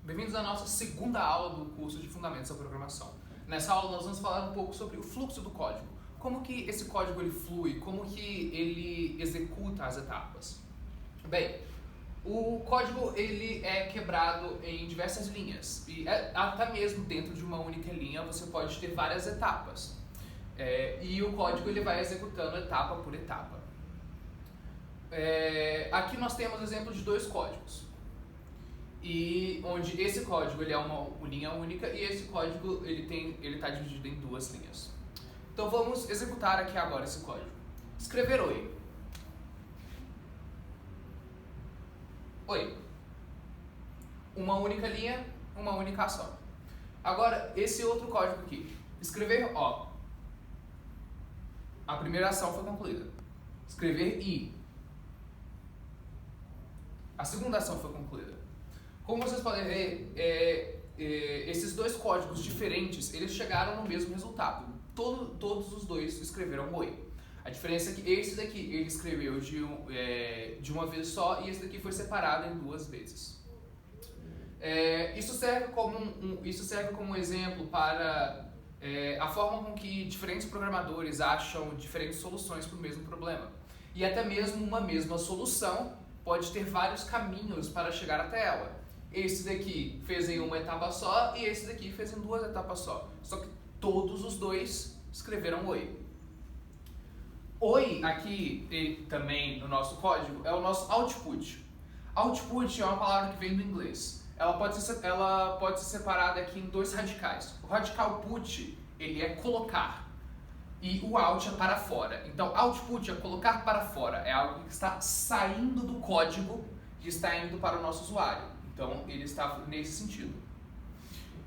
Bem-vindos à nossa segunda aula do curso de Fundamentos da Programação. Nessa aula nós vamos falar um pouco sobre o fluxo do código, como que esse código ele flui, como que ele executa as etapas. Bem, o código ele é quebrado em diversas linhas e até mesmo dentro de uma única linha você pode ter várias etapas. E o código ele vai executando etapa por etapa. Aqui nós temos exemplo de dois códigos. E onde esse código ele é uma linha única e esse código ele está dividido em duas linhas. Então vamos executar aqui agora esse código. Escrever oi. Oi. Uma única linha, uma única ação. Agora esse outro código aqui. Escrever ó. A primeira ação foi concluída. Escrever i. A segunda ação foi concluída. Como vocês podem ver, esses dois códigos diferentes, eles chegaram no mesmo resultado. Todos os dois escreveram oi. A diferença é que esse daqui ele escreveu de uma vez só e esse daqui foi separado em duas vezes. Isso serve como um exemplo para a forma com que diferentes programadores acham diferentes soluções para o mesmo problema. E até mesmo uma mesma solução pode ter vários caminhos para chegar até ela. Esse daqui fez em uma etapa só e esse daqui fez em duas etapas só. Só que todos os dois escreveram oi. Oi aqui e também no nosso código é o nosso output. Output é uma palavra que vem do inglês. Ela pode ser separada aqui em dois radicais. O radical put ele é colocar e o out é para fora. Então output é colocar para fora. É algo que está saindo do código e está indo para o nosso usuário. Então, ele está nesse sentido.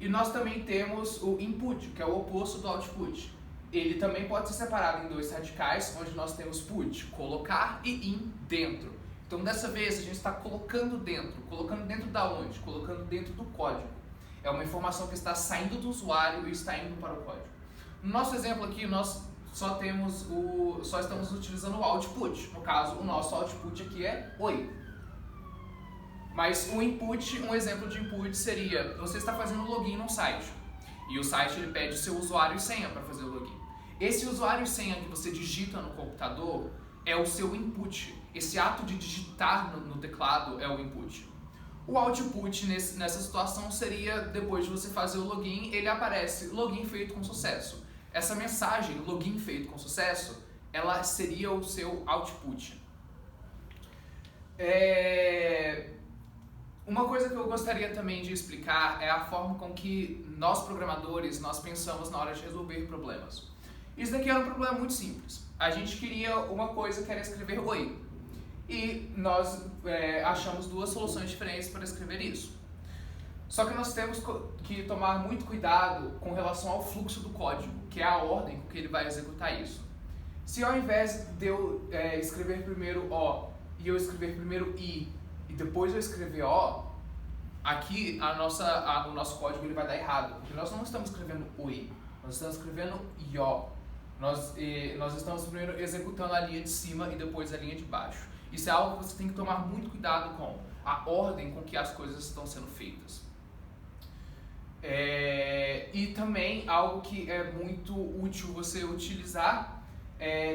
E nós também temos o input, que é o oposto do output. Ele também pode ser separado em dois radicais, onde nós temos put, colocar, e in, dentro. Então, dessa vez, a gente está colocando dentro da onde? Colocando dentro do código. É uma informação que está saindo do usuário e está indo para o código. No nosso exemplo aqui, nós só estamos utilizando o output. No caso, o nosso output aqui é oi. Mas um exemplo de input seria, você está fazendo login num site e o site ele pede o seu usuário e senha para fazer o login. Esse usuário e senha que você digita no computador é o seu input. Esse ato de digitar no teclado é o input. O output nessa situação seria, depois de você fazer o login, ele aparece login feito com sucesso. Essa mensagem, login feito com sucesso, ela seria o seu output. Uma coisa que eu gostaria também de explicar é a forma com que nós programadores, nós pensamos na hora de resolver problemas. Isso daqui era um problema muito simples. A gente queria uma coisa que era escrever oi. E nós achamos duas soluções diferentes para escrever isso. Só que nós temos que tomar muito cuidado com relação ao fluxo do código, que é a ordem com que ele vai executar isso. Se ao invés de eu escrever primeiro o e eu escrever primeiro i, e depois eu escrever ó, aqui o nosso código ele vai dar errado, porque nós não estamos escrevendo oi, nós estamos escrevendo ió. Nós estamos primeiro executando a linha de cima e depois a linha de baixo. Isso é algo que você tem que tomar muito cuidado com, a ordem com que as coisas estão sendo feitas. E também algo que é muito útil você utilizar,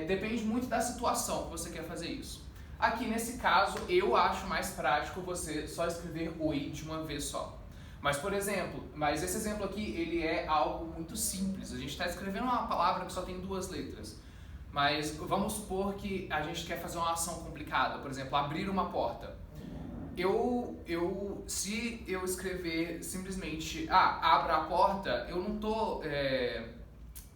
depende muito da situação que você quer fazer isso. Aqui nesse caso, eu acho mais prático você só escrever oi de uma vez só. Mas, por exemplo, esse exemplo aqui, ele é algo muito simples. A gente está escrevendo uma palavra que só tem duas letras. Mas vamos supor que a gente quer fazer uma ação complicada. Por exemplo, abrir uma porta. Se eu escrever simplesmente, abra a porta, eu não estou...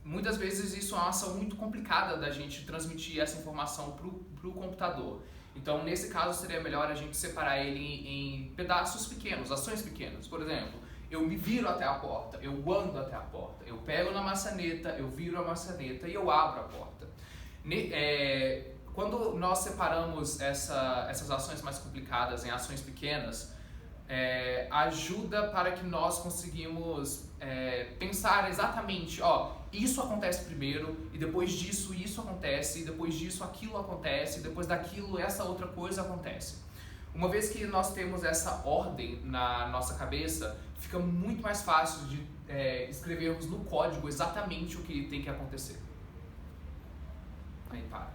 Muitas vezes isso é uma ação muito complicada da gente transmitir essa informação para o computador. Então, nesse caso, seria melhor a gente separar ele em pedaços pequenos, ações pequenas. Por exemplo, eu me viro até a porta, eu ando até a porta, eu pego na maçaneta, eu viro a maçaneta e eu abro a porta. Quando nós separamos essas ações mais complicadas em ações pequenas, ajuda para que nós conseguimos pensar exatamente, isso acontece primeiro, e depois disso isso acontece, e depois disso aquilo acontece, e depois daquilo essa outra coisa acontece. Uma vez que nós temos essa ordem na nossa cabeça, fica muito mais fácil de escrevermos no código exatamente o que tem que acontecer. Aí para.